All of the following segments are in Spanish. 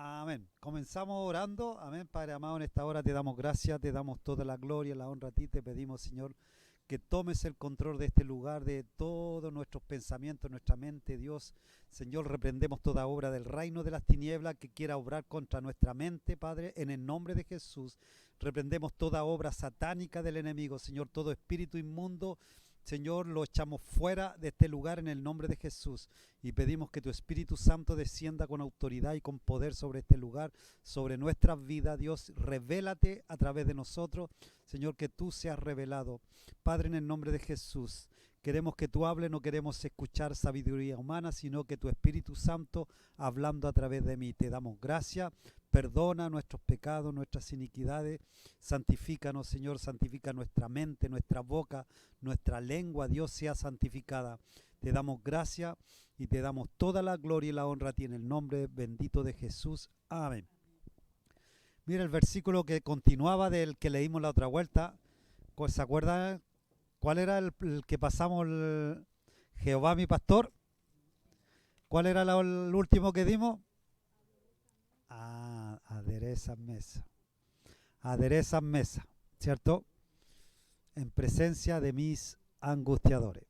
Amén. Comenzamos orando. Amén. Padre amado, en esta hora te damos gracias, te damos toda la gloria, la honra a ti. Te pedimos, Señor, que tomes el control de este lugar, de todos nuestros pensamientos, nuestra mente, Dios. Señor, reprendemos toda obra del reino de las tinieblas que quiera obrar contra nuestra mente, Padre, en el nombre de Jesús. Reprendemos toda obra satánica del enemigo, Señor, todo espíritu inmundo. Señor, lo echamos fuera de este lugar en el nombre de Jesús y pedimos que tu Espíritu Santo descienda con autoridad y con poder sobre este lugar, sobre nuestras vidas. Dios, revélate a través de nosotros, Señor, que tú seas revelado. Padre, en el nombre de Jesús, queremos que tú hables, no queremos escuchar sabiduría humana, sino que tu Espíritu Santo hablando a través de mí. Te damos gracias. Perdona nuestros pecados, nuestras iniquidades, santifícanos, Señor, santifica nuestra mente, nuestra boca, nuestra lengua, Dios, sea santificada. Te damos gracias y te damos toda la gloria y la honra a ti en el nombre bendito de Jesús. Amén. Mira el versículo que continuaba del que leímos la otra vuelta. ¿Se acuerdan cuál era el que pasamos? Jehová mi pastor. ¿Cuál era el último que dimos? Aderezas mesa. Aderezas mesa, ¿cierto? En presencia de mis angustiadores.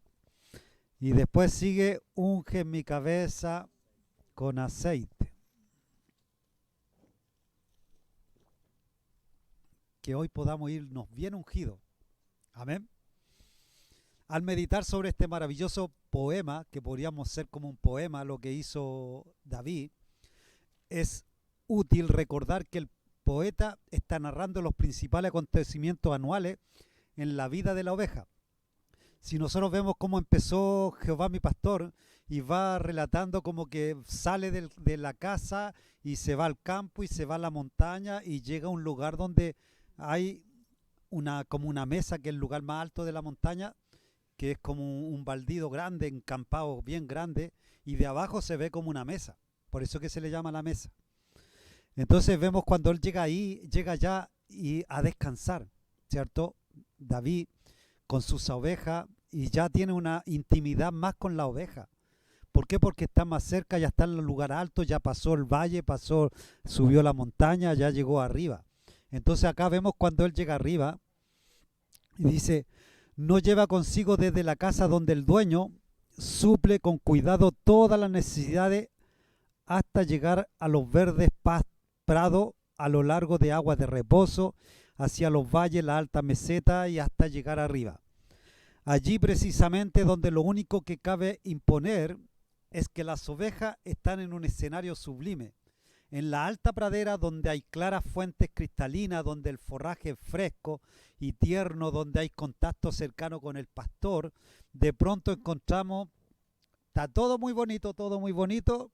Y después sigue, unge mi cabeza con aceite. Que hoy podamos irnos bien ungidos. Amén. Al meditar sobre este maravilloso poema, que podríamos ser como un poema, lo que hizo David, es útil recordar que el poeta está narrando los principales acontecimientos anuales en la vida de la oveja. Si nosotros vemos cómo empezó Jehová mi pastor y va relatando como que sale de la casa y se va al campo y se va a la montaña y llega a un lugar donde hay como una mesa, que es el lugar más alto de la montaña, que es como un baldío grande, encampado bien grande, y de abajo se ve como una mesa, por eso que se le llama la mesa. Entonces vemos cuando él llega ahí, llega ya y a descansar, ¿cierto? David con sus ovejas y ya tiene una intimidad más con la oveja. ¿Por qué? Porque está más cerca, ya está en el lugar alto, ya pasó el valle, subió la montaña, ya llegó arriba. Entonces acá vemos cuando él llega arriba y dice, no lleva consigo desde la casa donde el dueño suple con cuidado todas las necesidades hasta llegar a los verdes prados a lo largo de aguas de reposo, hacia los valles, la alta meseta y hasta llegar arriba. Allí precisamente donde lo único que cabe imponer es que las ovejas están en un escenario sublime, en la alta pradera donde hay claras fuentes cristalinas, donde el forraje es fresco y tierno, donde hay contacto cercano con el pastor. De pronto encontramos, está todo muy bonito,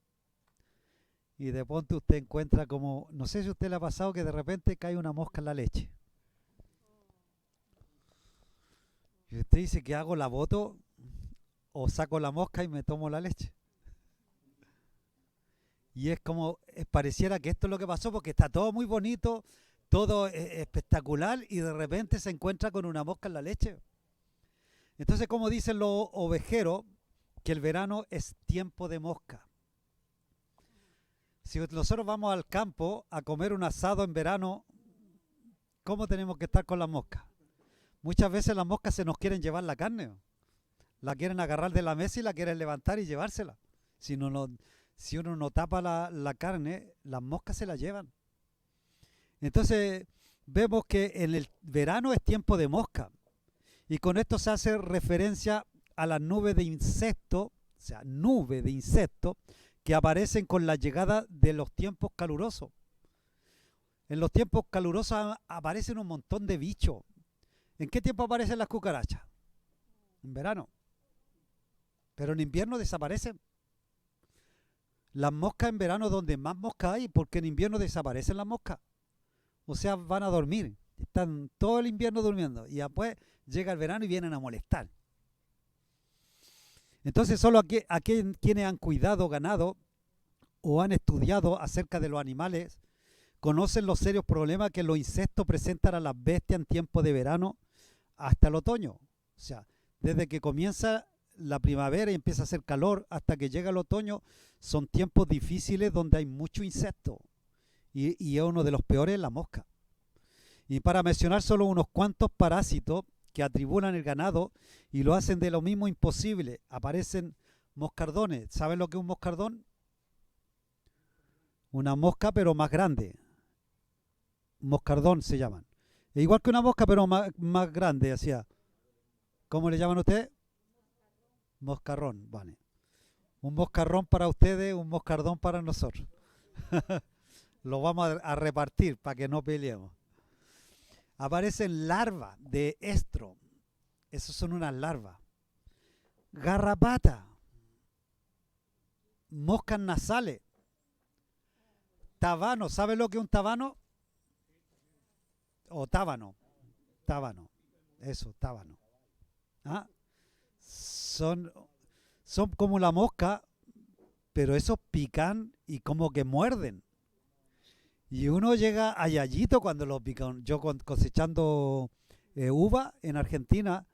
y de pronto usted encuentra como, no sé si a usted le ha pasado que de repente cae una mosca en la leche. Y usted dice, ¿qué hago? ¿La boto o saco la mosca y me tomo la leche? Y es como, pareciera que esto es lo que pasó, porque está todo muy bonito, todo espectacular, y de repente se encuentra con una mosca en la leche. Entonces, como dicen los ovejeros, que el verano es tiempo de mosca. Si nosotros vamos al campo a comer un asado en verano, ¿cómo tenemos que estar con las moscas? Muchas veces las moscas se nos quieren llevar la carne. La quieren agarrar de la mesa y la quieren levantar y llevársela. Si uno no tapa la carne, las moscas se la llevan. Entonces vemos que en el verano es tiempo de mosca. Y con esto se hace referencia a las nubes de insectos, o sea, nubes de insectos, que aparecen con la llegada de los tiempos calurosos. En los tiempos calurosos aparecen un montón de bichos. ¿En qué tiempo aparecen las cucarachas? En verano. Pero en invierno desaparecen. Las moscas en verano es donde más moscas hay, porque en invierno desaparecen las moscas. O sea, van a dormir. Están todo el invierno durmiendo. Y después llega el verano y vienen a molestar. Entonces solo quienes han cuidado ganado o han estudiado acerca de los animales conocen los serios problemas que los insectos presentan a las bestias en tiempo de verano hasta el otoño. O sea, desde que comienza la primavera y empieza a hacer calor hasta que llega el otoño, son tiempos difíciles donde hay mucho insecto. y es uno de los peores, la mosca. Y para mencionar solo unos cuantos parásitos que atribulan el ganado y lo hacen de lo mismo imposible, aparecen moscardones. ¿Saben lo que es un moscardón? Una mosca pero más grande. Moscardón se llaman. Es igual que una mosca pero más grande, así. ¿Cómo le llaman ustedes? Moscarrón, vale. Un moscarrón para ustedes, un moscardón para nosotros. Lo vamos a repartir para que no peleemos. Aparecen larvas de estro. Esas son unas larvas. Garrapata. Moscas nasales. Tabano. ¿Sabe lo que es un tabano? O tábano. Tábano. Eso, tábano. ¿Ah? Son como la mosca, pero esos pican y como que muerden. Y uno llega a Yayito cuando los pican. Yo cosechando uva en Argentina,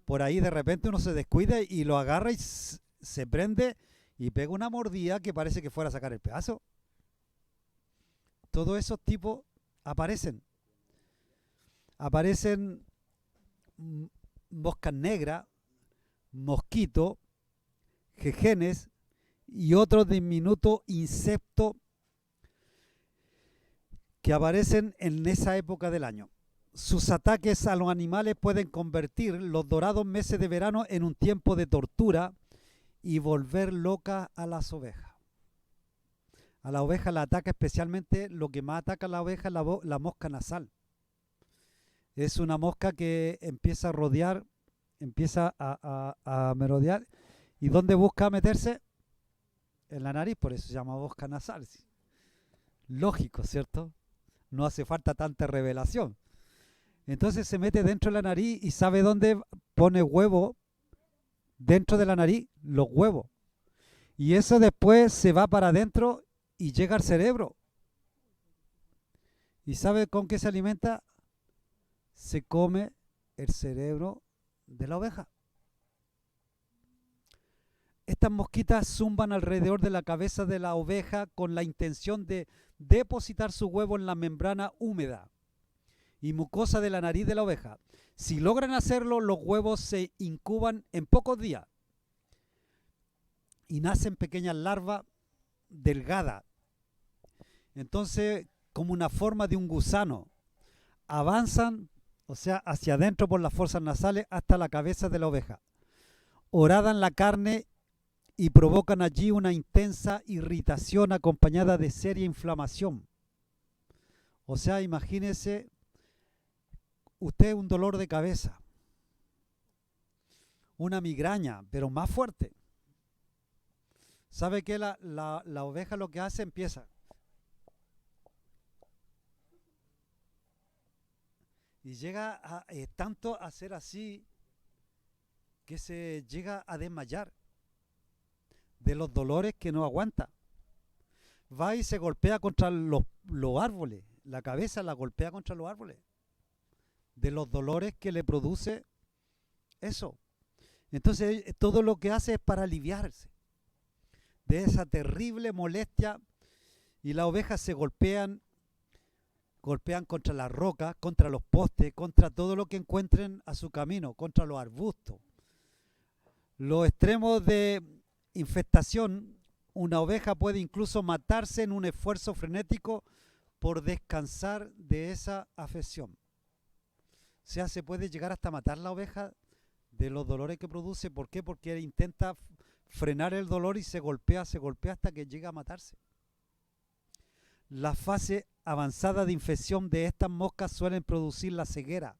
por ahí de repente uno se descuida y lo agarra y se prende y pega una mordida que parece que fuera a sacar el pedazo. Todos esos tipos aparecen. Aparecen moscas negras, mosquitos, jejenes y otros diminutos insectos que aparecen en esa época del año. Sus ataques a los animales pueden convertir los dorados meses de verano en un tiempo de tortura y volver locas a las ovejas. A la oveja la ataca especialmente, lo que más ataca a la oveja es la mosca nasal. Es una mosca que empieza a rodear, empieza a merodear. ¿Y dónde busca meterse? En la nariz, por eso se llama mosca nasal. Lógico, ¿cierto? No hace falta tanta revelación. Entonces se mete dentro de la nariz y sabe dónde pone huevo dentro de la nariz, los huevos. Y eso después se va para adentro y llega al cerebro. ¿Y sabe con qué se alimenta? Se come el cerebro de la oveja. Estas mosquitas zumban alrededor de la cabeza de la oveja con la intención de depositar su huevo en la membrana húmeda y mucosa de la nariz de la oveja. Si logran hacerlo, los huevos se incuban en pocos días y nacen pequeñas larvas delgadas. Entonces, como una forma de un gusano, avanzan, o sea, hacia adentro por las fosas nasales hasta la cabeza de la oveja. Horadan la carne y provocan allí una intensa irritación acompañada de seria inflamación. O sea, imagínese usted un dolor de cabeza, una migraña, pero más fuerte. ¿Sabe qué? La oveja lo que hace empieza. Y llega tanto a ser así que se llega a desmayar de los dolores que no aguanta. Va y se golpea contra los árboles, la cabeza la golpea contra los árboles, de los dolores que le produce eso. Entonces todo lo que hace es para aliviarse de esa terrible molestia y las ovejas se golpean contra las rocas, contra los postes, contra todo lo que encuentren a su camino, contra los arbustos. Los extremos de infestación, una oveja puede incluso matarse en un esfuerzo frenético por descansar de esa afección. O sea, se puede llegar hasta matar la oveja de los dolores que produce. ¿Por qué? Porque intenta frenar el dolor y se golpea hasta que llega a matarse. La fase avanzada de infección de estas moscas suelen producir la ceguera.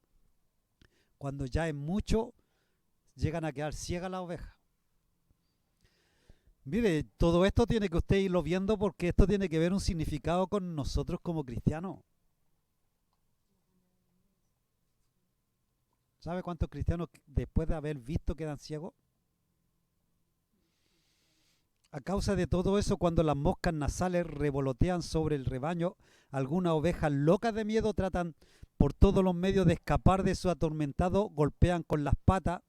Cuando ya es mucho, llegan a quedar ciegas las ovejas. Mire, todo esto tiene que usted irlo viendo porque esto tiene que ver un significado con nosotros como cristianos. ¿Sabe cuántos cristianos después de haber visto quedan ciegos? A causa de todo eso, cuando las moscas nasales revolotean sobre el rebaño, algunas ovejas locas de miedo tratan por todos los medios de escapar de su atormentado, golpean con las patas,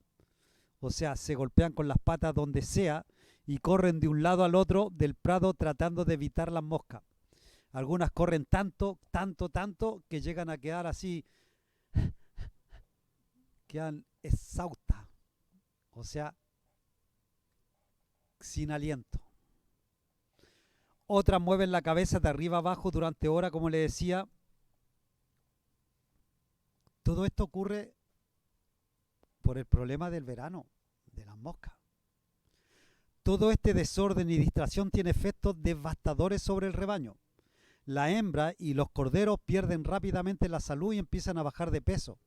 o sea, se golpean con las patas donde sea y corren de un lado al otro del prado tratando de evitar las moscas. Algunas corren tanto, tanto, tanto que llegan a quedar así, quedan exhaustas, o sea, sin aliento. Otras mueven la cabeza de arriba abajo durante horas, como le decía. Todo esto ocurre por el problema del verano, de las moscas. Todo este desorden y distracción tiene efectos devastadores sobre el rebaño. La hembra y los corderos pierden rápidamente la salud y empiezan a bajar de peso.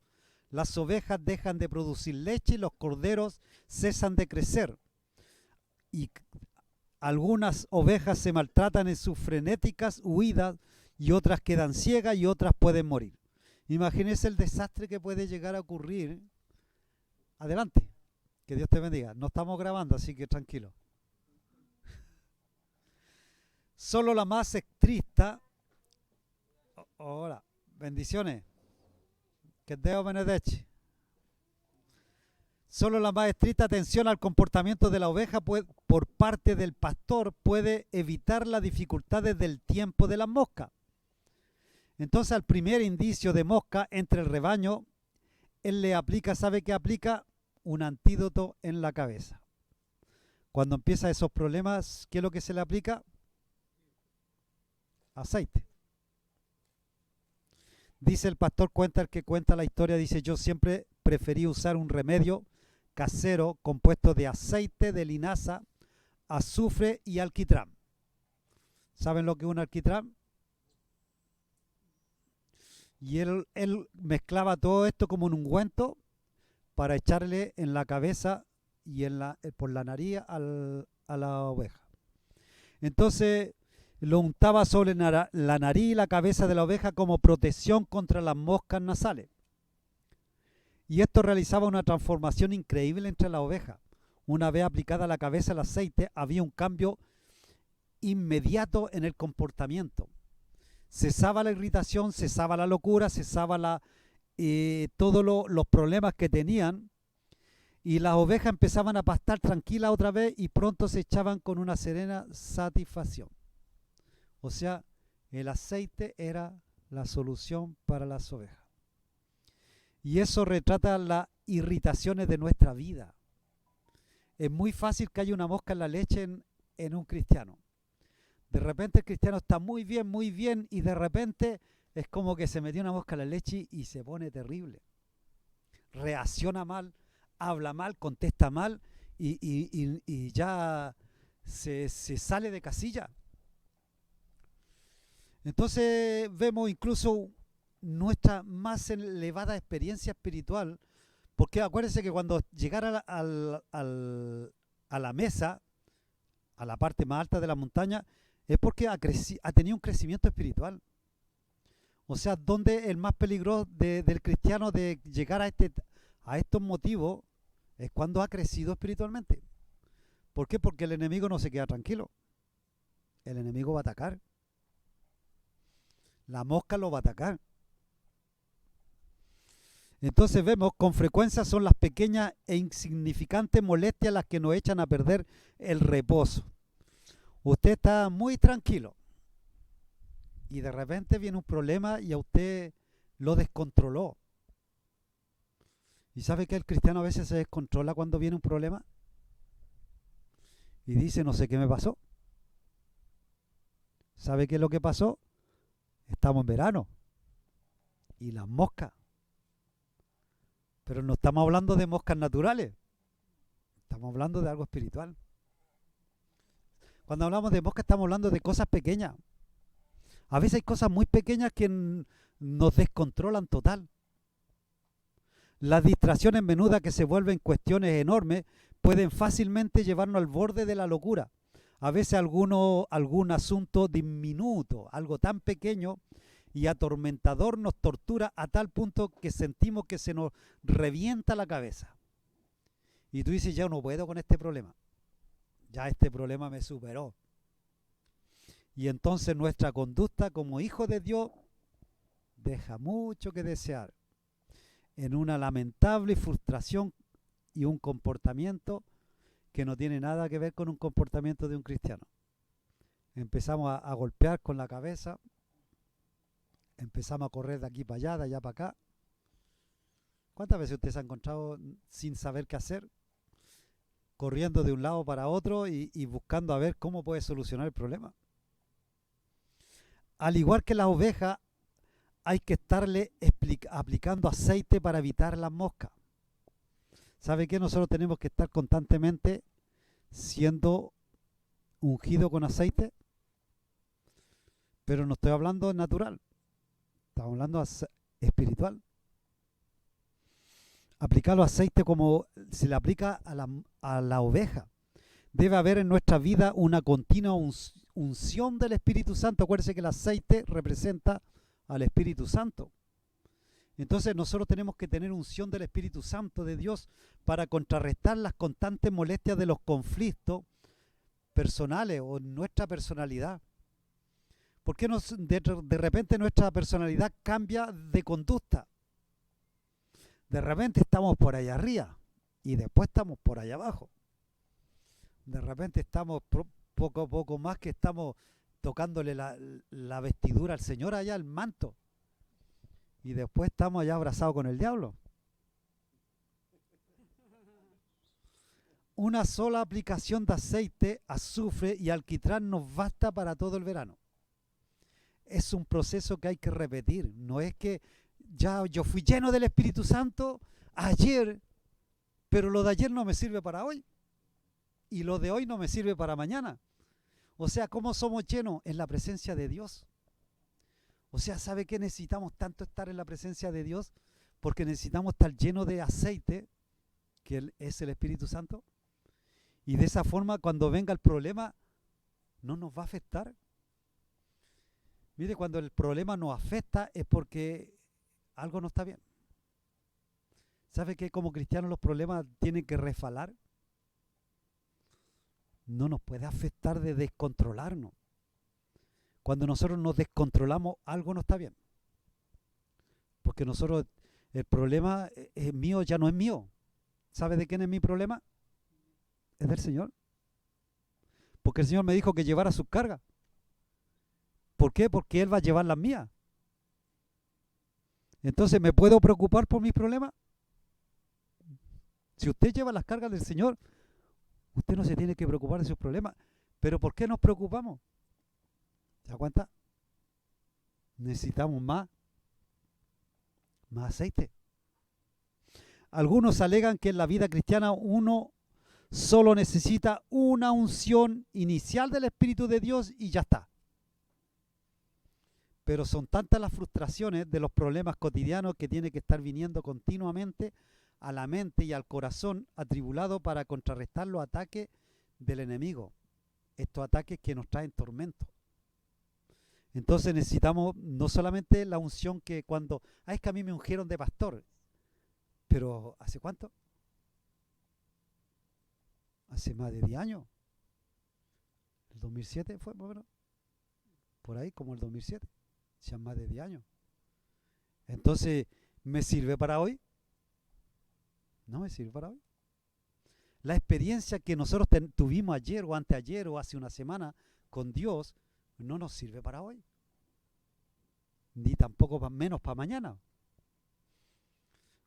Las ovejas dejan de producir leche y los corderos cesan de crecer. Y algunas ovejas se maltratan en sus frenéticas huidas y otras quedan ciegas y otras pueden morir. Imagínense el desastre que puede llegar a ocurrir. Adelante, que Dios te bendiga. No estamos grabando, así que tranquilo. Solo la más estricta. Hola, bendiciones. Que Dios benedice. Solo la más estricta atención al comportamiento de la oveja por parte del pastor puede evitar las dificultades del tiempo de las moscas. Entonces, al primer indicio de mosca entre el rebaño, él le aplica, ¿sabe qué aplica? Un antídoto en la cabeza. Cuando empiezan esos problemas, ¿qué es lo que se le aplica? Aceite. Dice el pastor, cuenta el que cuenta la historia, dice, yo siempre preferí usar un remedio casero compuesto de aceite de linaza, azufre y alquitrán. ¿Saben lo que es un alquitrán? Y él mezclaba todo esto como en un ungüento para echarle en la cabeza y por la nariz a la oveja. Entonces lo untaba sobre la nariz y la cabeza de la oveja como protección contra las moscas nasales. Y esto realizaba una transformación increíble entre la oveja. Una vez aplicada a la cabeza el aceite, había un cambio inmediato en el comportamiento. Cesaba la irritación, cesaba la locura, cesaba todos los problemas que tenían, y las ovejas empezaban a pastar tranquilas otra vez y pronto se echaban con una serena satisfacción. O sea, el aceite era la solución para las ovejas. Y eso retrata las irritaciones de nuestra vida. Es muy fácil que haya una mosca en la leche en un cristiano. De repente el cristiano está muy bien, y de repente es como que se metió una mosca en la leche y se pone terrible. Reacciona mal, habla mal, contesta mal y ya se sale de casilla. Entonces vemos incluso nuestra más elevada experiencia espiritual, porque acuérdense que cuando llegara a la mesa, a la parte más alta de la montaña, es porque ha tenido un crecimiento espiritual. O sea, donde el más peligroso del cristiano de llegar a estos motivos es cuando ha crecido espiritualmente. ¿Por qué? Porque el enemigo no se queda tranquilo. El enemigo va a atacar. La mosca lo va a atacar. Entonces vemos, con frecuencia son las pequeñas e insignificantes molestias las que nos echan a perder el reposo. Usted está muy tranquilo y de repente viene un problema y a usted lo descontroló. ¿Y sabe que el cristiano a veces se descontrola cuando viene un problema? Y dice, no sé qué me pasó. ¿Sabe qué es lo que pasó? Estamos en verano. Y las moscas. Pero no estamos hablando de moscas naturales. Estamos hablando de algo espiritual. Cuando hablamos de moscas estamos hablando de cosas pequeñas. A veces hay cosas muy pequeñas que nos descontrolan total. Las distracciones menudas que se vuelven cuestiones enormes pueden fácilmente llevarnos al borde de la locura. A veces algún asunto diminuto, algo tan pequeño y atormentador nos tortura a tal punto que sentimos que se nos revienta la cabeza. Y tú dices, ya no puedo con este problema. Ya este problema me superó. Y entonces nuestra conducta como hijos de Dios deja mucho que desear, en una lamentable frustración y un comportamiento que no tiene nada que ver con un comportamiento de un cristiano. Empezamos a golpear con la cabeza empezamos a correr de aquí para allá, de allá para acá. ¿Cuántas veces usted se ha encontrado sin saber qué hacer? Corriendo de un lado para otro y buscando a ver cómo puede solucionar el problema. Al igual que las ovejas, hay que estarle aplicando aceite para evitar las moscas. ¿Sabe qué? Nosotros tenemos que estar constantemente siendo ungido con aceite, pero no estoy hablando natural, estamos hablando espiritual. Aplicar los aceites como se le aplica a la oveja. Debe haber en nuestra vida una continua unción del Espíritu Santo. Acuérdense que el aceite representa al Espíritu Santo. Entonces nosotros tenemos que tener unción del Espíritu Santo de Dios para contrarrestar las constantes molestias de los conflictos personales o nuestra personalidad. ¿Por qué de repente nuestra personalidad cambia de conducta? De repente estamos por allá arriba y después estamos por allá abajo. De repente estamos poco a poco más que estamos tocándole la vestidura al Señor allá, el manto. Y después estamos allá abrazados con el diablo. Una sola aplicación de aceite, azufre y alquitrán nos basta para todo el verano. Es un proceso que hay que repetir. No es que ya yo fui lleno del Espíritu Santo ayer, pero lo de ayer no me sirve para hoy. Y lo de hoy no me sirve para mañana. O sea, ¿cómo somos llenos? En la presencia de Dios. O sea, ¿sabe qué? Necesitamos tanto estar en la presencia de Dios porque necesitamos estar llenos de aceite, que es el Espíritu Santo. Y de esa forma, cuando venga el problema, no nos va a afectar. Mire, cuando el problema nos afecta es porque algo no está bien. ¿Sabe que como cristianos los problemas tienen que resbalar? No nos puede afectar de descontrolarnos. Cuando nosotros nos descontrolamos, algo no está bien. Porque nosotros, el problema es mío, ya no es mío. ¿Sabe de quién es mi problema? Es del Señor. Porque el Señor me dijo que llevara sus cargas. ¿Por qué? Porque Él va a llevar las mías. Entonces, ¿me puedo preocupar por mis problemas? Si usted lleva las cargas del Señor, usted no se tiene que preocupar de sus problemas. ¿Pero por qué nos preocupamos? ¿Se da cuenta? Necesitamos más aceite. Algunos alegan que en la vida cristiana uno solo necesita una unción inicial del Espíritu de Dios y ya está. Pero son tantas las frustraciones de los problemas cotidianos que tiene que estar viniendo continuamente a la mente y al corazón atribulado para contrarrestar los ataques del enemigo. Estos ataques que nos traen tormento. Entonces necesitamos no solamente la unción que cuando... es que a mí me ungieron de pastor. Pero ¿hace cuánto? Hace más de 10 años. ¿El 2007 fue más o menos? Por ahí, como el 2007. Ya más de 10 años. Entonces, ¿me sirve para hoy? No me sirve para hoy. La experiencia que nosotros tuvimos ayer o anteayer o hace una semana con Dios no nos sirve para hoy. Ni tampoco menos para mañana.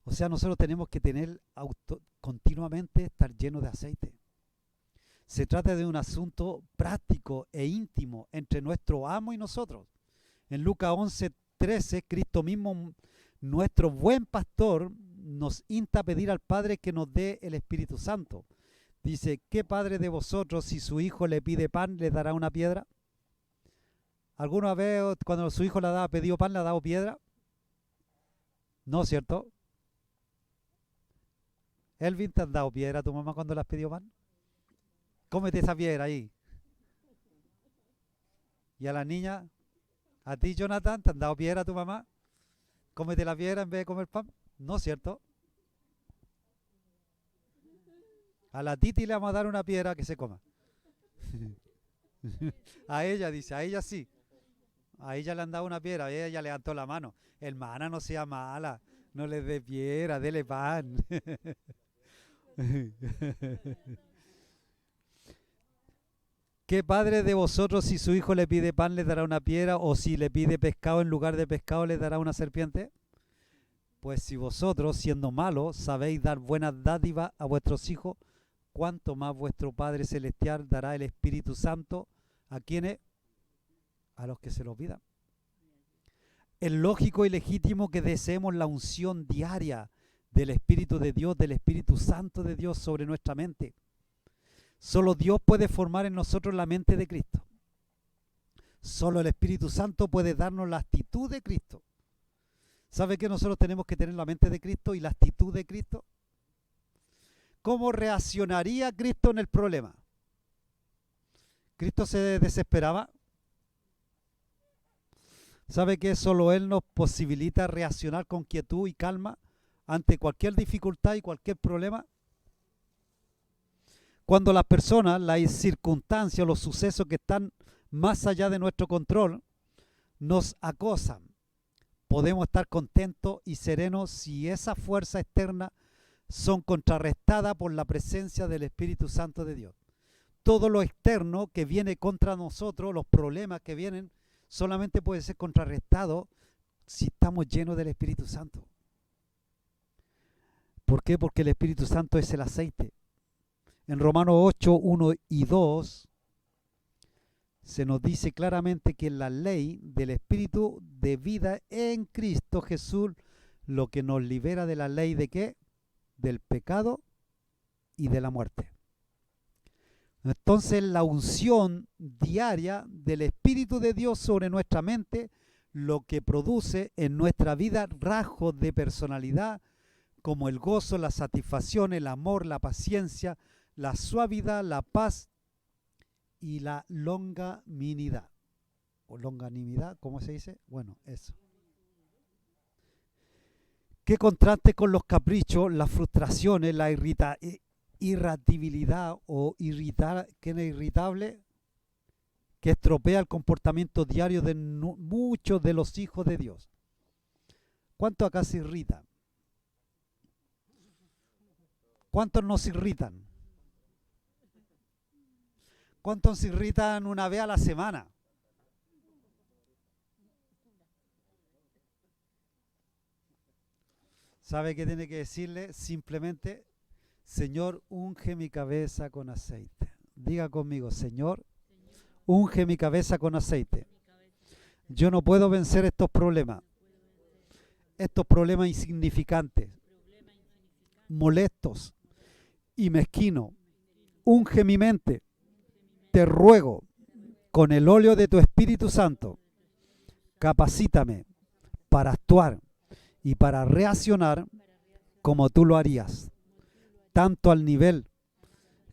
O sea, nosotros tenemos que tener continuamente estar llenos de aceite. Se trata de un asunto práctico e íntimo entre nuestro amo y nosotros. En Lucas 11:13, Cristo mismo, nuestro buen pastor, nos insta a pedir al Padre que nos dé el Espíritu Santo. Dice, ¿qué padre de vosotros, si su hijo le pide pan, le dará una piedra? ¿Alguna vez cuando su hijo le ha pedido pan, le ha dado piedra? No, ¿cierto? Elvin, ¿te has dado piedra a tu mamá cuando le has pedido pan? Cómete esa piedra ahí. ¿Y a la niña? ¿A ti, Jonathan, te han dado piedra a tu mamá? ¿Cómete la piedra en vez de comer pan? No, ¿cierto? A la Titi le vamos a dar una piedra que se coma. A ella, dice, a ella sí. A ella le han dado una piedra, a ella levantó la mano. Hermana, no sea mala, no le dé piedra, dele pan. ¿Qué padre de vosotros, si su hijo le pide pan, le dará una piedra? ¿O si le pide pescado, en lugar de pescado, le dará una serpiente? Pues si vosotros, siendo malos, sabéis dar buenas dádivas a vuestros hijos, ¿cuánto más vuestro Padre Celestial dará el Espíritu Santo a quienes? A los que se lo pidan. Es lógico y legítimo que deseemos la unción diaria del Espíritu de Dios, del Espíritu Santo de Dios sobre nuestra mente. Solo Dios puede formar en nosotros la mente de Cristo. Solo el Espíritu Santo puede darnos la actitud de Cristo. ¿Sabe que nosotros tenemos que tener la mente de Cristo y la actitud de Cristo? ¿Cómo reaccionaría Cristo en el problema? ¿Cristo se desesperaba? ¿Sabe que solo Él nos posibilita reaccionar con quietud y calma ante cualquier dificultad y cualquier problema? Cuando las personas, las circunstancias, los sucesos que están más allá de nuestro control nos acosan, podemos estar contentos y serenos si esas fuerzas externas son contrarrestadas por la presencia del Espíritu Santo de Dios. Todo lo externo que viene contra nosotros, los problemas que vienen, solamente puede ser contrarrestado si estamos llenos del Espíritu Santo. ¿Por qué? Porque el Espíritu Santo es el aceite. En Romanos 8, 1 y 2 se nos dice claramente que la ley del Espíritu de vida en Cristo Jesús, lo que nos libera de la ley de ¿qué? Del pecado y de la muerte. Entonces la unción diaria del Espíritu de Dios sobre nuestra mente, lo que produce en nuestra vida rasgos de personalidad como el gozo, la satisfacción, el amor, la paciencia, la suavidad, la paz y la longanimidad. ¿O longanimidad? ¿Cómo se dice? Bueno, eso. ¿Qué contraste con los caprichos, las frustraciones, la irritabilidad o que es irritable, que estropea el comportamiento diario de muchos de los hijos de Dios? ¿Cuántos acá se irritan? ¿Cuántos nos irritan? ¿Cuántos se irritan una vez a la semana? ¿Sabe qué tiene que decirle? Simplemente, Señor, unge mi cabeza con aceite. Diga conmigo, Señor, unge mi cabeza con aceite. Yo no puedo vencer estos problemas insignificantes, molestos y mezquinos. Unge mi mente. Te ruego, con el óleo de tu Espíritu Santo, capacítame para actuar y para reaccionar como tú lo harías, tanto al nivel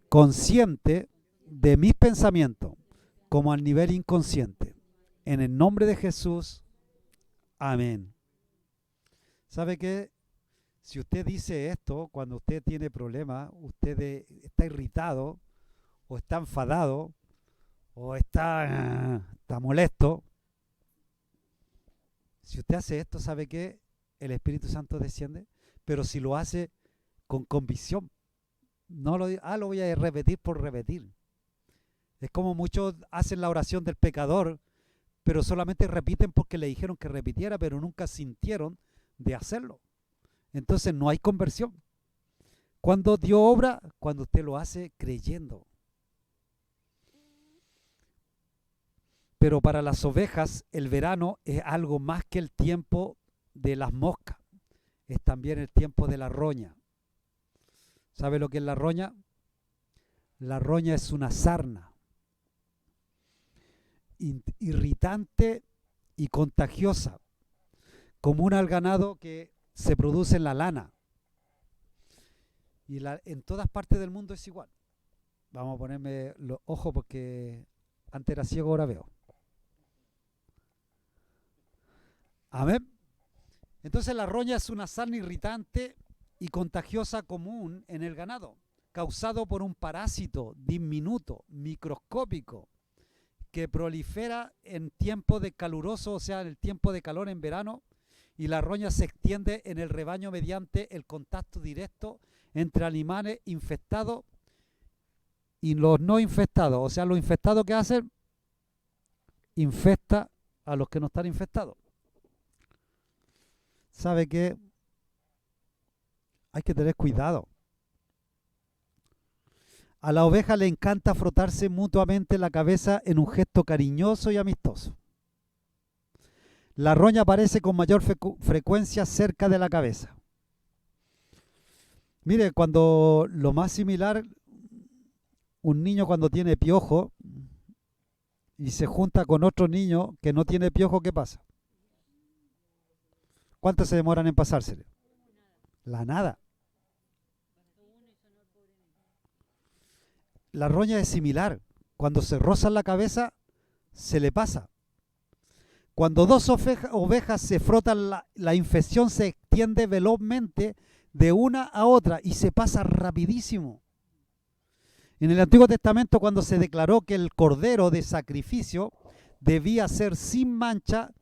consciente de mis pensamientos como al nivel inconsciente. En el nombre de Jesús, amén. ¿Sabe qué? Si usted dice esto, cuando usted tiene problemas, usted está irritado, o está enfadado, o está molesto, si usted hace esto, ¿sabe qué? El Espíritu Santo desciende, pero si lo hace con convicción, no lo voy a repetir por repetir. Es como muchos hacen la oración del pecador, pero solamente repiten porque le dijeron que repitiera, pero nunca sintieron de hacerlo. Entonces no hay conversión. Cuando Dios obra, cuando usted lo hace creyendo. Pero para las ovejas el verano es algo más que el tiempo de las moscas. Es también el tiempo de la roña. ¿Sabe lo que es la roña? La roña es una sarna irritante y contagiosa, común al ganado que se produce en la lana. Y en todas partes del mundo es igual. Vamos a ponerme los ojos porque antes era ciego, ahora veo. Amén. Entonces la roña es una sarna irritante y contagiosa común en el ganado, causado por un parásito diminuto, microscópico, que prolifera en tiempo de caluroso, o sea, en el tiempo de calor en verano, y la roña se extiende en el rebaño mediante el contacto directo entre animales infectados Y los no infestados, o sea, los infestados que hacen, infesta a los que no están infestados. ¿Sabe qué? Hay que tener cuidado. A la oveja le encanta frotarse mutuamente la cabeza en un gesto cariñoso y amistoso. La roña aparece con mayor frecuencia cerca de la cabeza. Mire, cuando lo más similar, un niño cuando tiene piojo y se junta con otro niño que no tiene piojo, ¿qué pasa? ¿Cuánto se demoran en pasársele? La nada. La roña es similar. Cuando se rozan la cabeza, se le pasa. Cuando dos ovejas se frotan, la infección se extiende velozmente de una a otra y se pasa rapidísimo. En el Antiguo Testamento, cuando se declaró que el cordero de sacrificio debía ser sin mancha,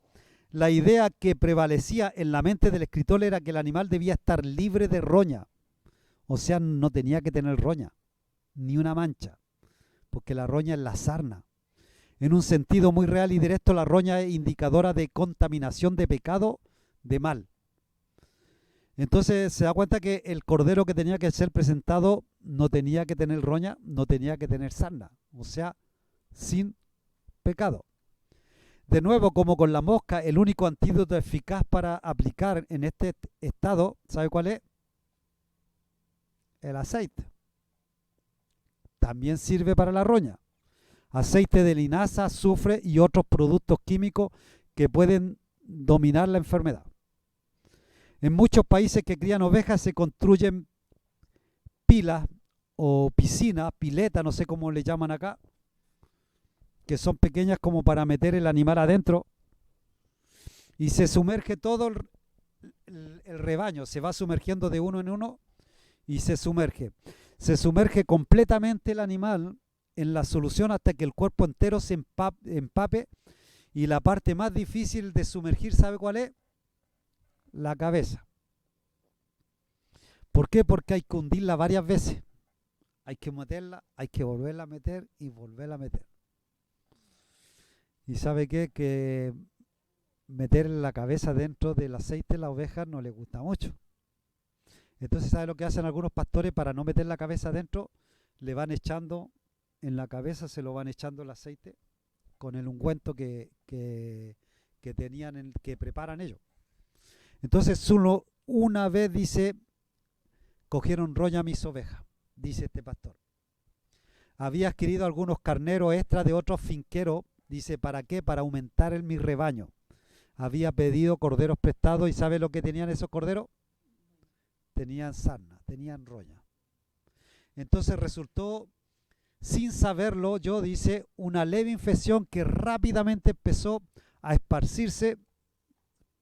la idea que prevalecía en la mente del escritor era que el animal debía estar libre de roña. O sea, no tenía que tener roña, ni una mancha, porque la roña es la sarna. En un sentido muy real y directo, la roña es indicadora de contaminación, de pecado, de mal. Entonces se da cuenta que el cordero que tenía que ser presentado no tenía que tener roña, no tenía que tener sarna, o sea, sin pecado. De nuevo, como con la mosca, el único antídoto eficaz para aplicar en este estado, ¿sabe cuál es? El aceite. También sirve para la roña. Aceite de linaza, azufre y otros productos químicos que pueden dominar la enfermedad. En muchos países que crían ovejas se construyen pilas o piscinas, piletas, no sé cómo le llaman acá, que son pequeñas como para meter el animal adentro, y se sumerge todo el rebaño, se va sumergiendo de uno en uno y se sumerge. Se sumerge completamente el animal en la solución hasta que el cuerpo entero se empape, y la parte más difícil de sumergir, ¿sabe cuál es? La cabeza. ¿Por qué? Porque hay que hundirla varias veces. Hay que meterla, hay que volverla a meter y volverla a meter. ¿Y sabe qué? Que meter la cabeza dentro del aceite a la oveja no le gusta mucho. Entonces, ¿sabe lo que hacen algunos pastores para no meter la cabeza dentro? Le van echando en la cabeza, se lo van echando el aceite con el ungüento que tenían, que preparan ellos. Entonces, solo una vez, dice, cogieron roña a mis ovejas, dice este pastor. Había adquirido algunos carneros extra de otros finqueros, dice, ¿para qué? Para aumentar mi rebaño. Había pedido corderos prestados, y ¿sabe lo que tenían esos corderos? Tenían sarna, tenían roña. Entonces resultó, sin saberlo yo, dice, una leve infección que rápidamente empezó a esparcirse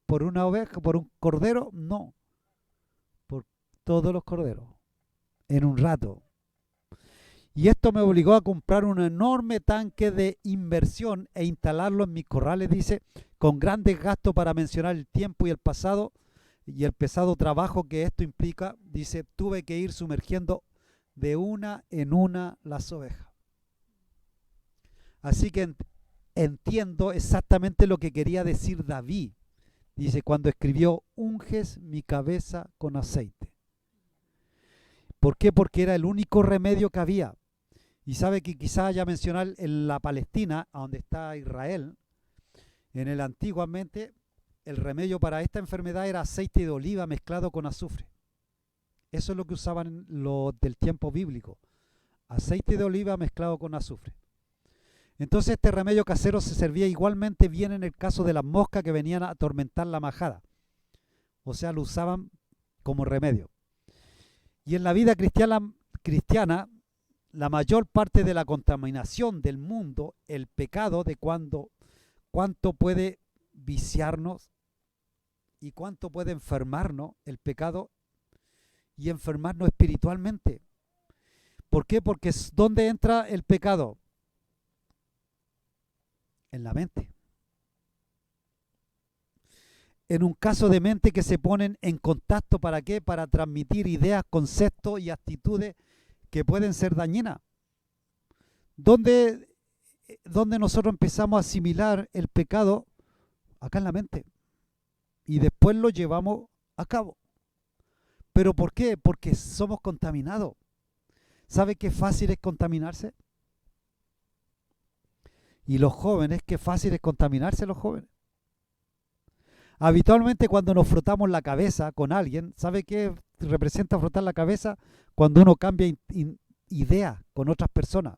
por una oveja, por un cordero, no, por todos los corderos, en un rato. Y esto me obligó a comprar un enorme tanque de inversión e instalarlo en mis corrales, dice, con grandes gastos, para mencionar el tiempo y el pasado y el pesado trabajo que esto implica. Dice, tuve que ir sumergiendo de una en una las ovejas. Así que entiendo exactamente lo que quería decir David. Dice, cuando escribió, unges mi cabeza con aceite. ¿Por qué? Porque era el único remedio que había. Y sabe que quizás ya mencionar en la Palestina, a donde está Israel, en el antiguamente, el remedio para esta enfermedad era aceite de oliva mezclado con azufre. Eso es lo que usaban los del tiempo bíblico. Aceite de oliva mezclado con azufre. Entonces este remedio casero se servía igualmente bien en el caso de las moscas que venían a atormentar la majada. O sea, lo usaban como remedio. Y en la vida cristiana, la mayor parte de la contaminación del mundo, el pecado, de cuánto puede viciarnos y cuánto puede enfermarnos el pecado y enfermarnos espiritualmente. ¿Por qué? Porque ¿dónde entra el pecado? En la mente. En un caso de mente que se ponen en contacto, ¿para qué? Para transmitir ideas, conceptos y actitudes que pueden ser dañinas. ¿Dónde, dónde nosotros empezamos a asimilar el pecado? Acá en la mente. Y después lo llevamos a cabo. ¿Pero por qué? Porque somos contaminados. ¿Sabe qué fácil es contaminarse? Y los jóvenes, qué fácil es contaminarse los jóvenes. Habitualmente cuando nos frotamos la cabeza con alguien, ¿sabe qué representa frotar la cabeza? Cuando uno cambia idea con otras personas.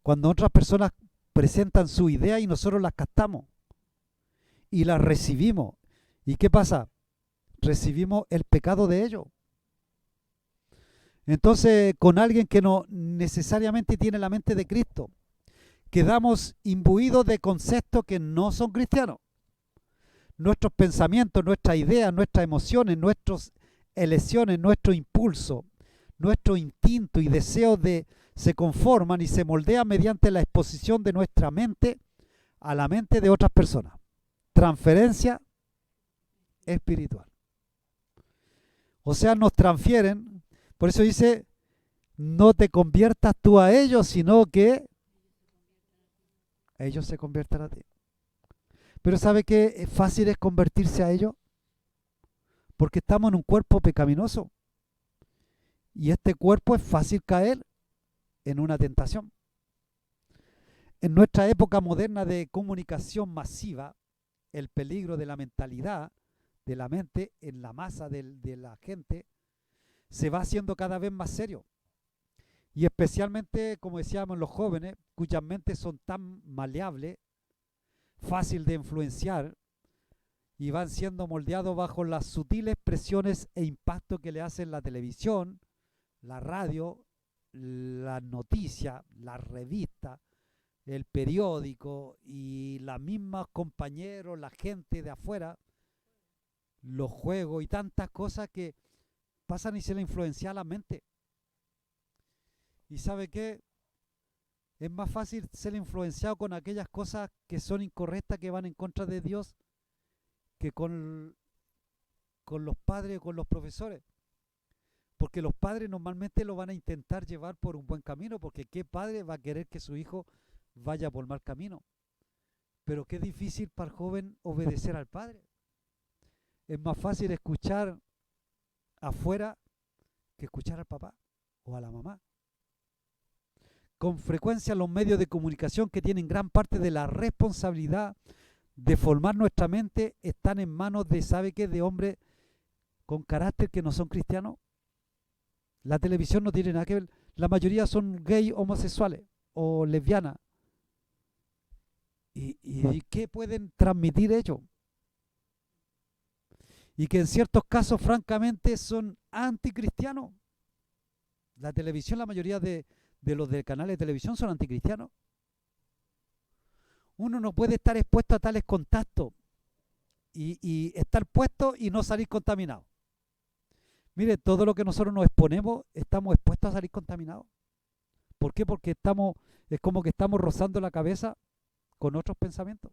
Cuando otras personas presentan su idea y nosotros las captamos y las recibimos. ¿Y qué pasa? Recibimos el pecado de ellos. Entonces, con alguien que no necesariamente tiene la mente de Cristo, quedamos imbuidos de conceptos que no son cristianos. Nuestros pensamientos, nuestras ideas, nuestras emociones, nuestras elecciones, nuestro impulso, nuestro instinto y deseos se conforman y se moldean mediante la exposición de nuestra mente a la mente de otras personas. Transferencia espiritual. O sea, nos transfieren. Por eso dice, no te conviertas tú a ellos, sino que ellos se conviertan a ti. Pero ¿sabe qué fácil es convertirse a ellos? Porque estamos en un cuerpo pecaminoso. Y este cuerpo es fácil caer en una tentación. En nuestra época moderna de comunicación masiva, el peligro de la mentalidad, de la mente en la masa de la gente, se va haciendo cada vez más serio. Y especialmente, como decíamos, los jóvenes, cuyas mentes son tan maleables, fácil de influenciar, y van siendo moldeados bajo las sutiles presiones e impactos que le hacen la televisión, la radio, las noticias, las revistas, el periódico y los mismos compañeros, la gente de afuera, los juegos y tantas cosas que pasan y se le influencia la mente. ¿Y sabe qué? Es más fácil ser influenciado con aquellas cosas que son incorrectas, que van en contra de Dios, que con los padres o con los profesores. Porque los padres normalmente lo van a intentar llevar por un buen camino, porque ¿qué padre va a querer que su hijo vaya por mal camino? Pero qué difícil para el joven obedecer al padre. Es más fácil escuchar afuera que escuchar al papá o a la mamá. Con frecuencia los medios de comunicación, que tienen gran parte de la responsabilidad de formar nuestra mente, están en manos de, ¿sabe qué?, de hombres con carácter que no son cristianos. La televisión no tiene nada que ver. La mayoría son gay, homosexuales o lesbianas. ¿Y qué pueden transmitir ellos? Y que en ciertos casos, francamente, son anticristianos. La televisión, la mayoría de los de canales de televisión son anticristianos. Uno no puede estar expuesto a tales contactos y estar puesto y no salir contaminado. Mire, todo lo que nosotros nos exponemos, estamos expuestos a salir contaminados. ¿Por qué? Porque es como que estamos rozando la cabeza con otros pensamientos.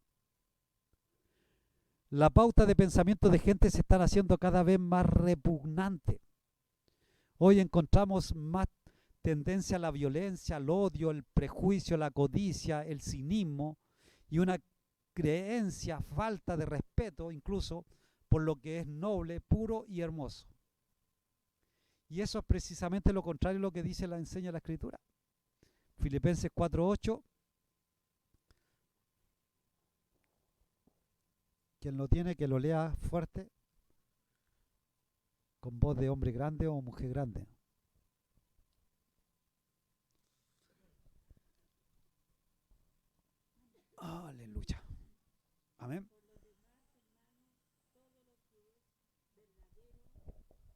La pauta de pensamiento de gente se está haciendo cada vez más repugnante. Hoy encontramos más tendencia a la violencia, al odio, el prejuicio, la codicia, el cinismo y una creencia, falta de respeto incluso por lo que es noble, puro y hermoso. Y eso es precisamente lo contrario de lo que enseña la Escritura. Filipenses 4:8. Quien lo tiene, que lo lea fuerte, con voz de hombre grande o mujer grande. Aleluya. Amén.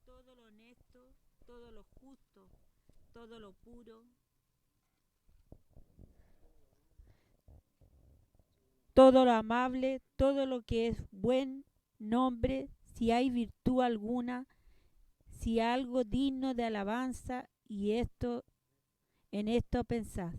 Todo lo honesto, todo lo justo, todo lo puro, todo lo amable, todo lo que es buen nombre, si hay virtud alguna, si algo digno de alabanza, y esto, en esto pensad.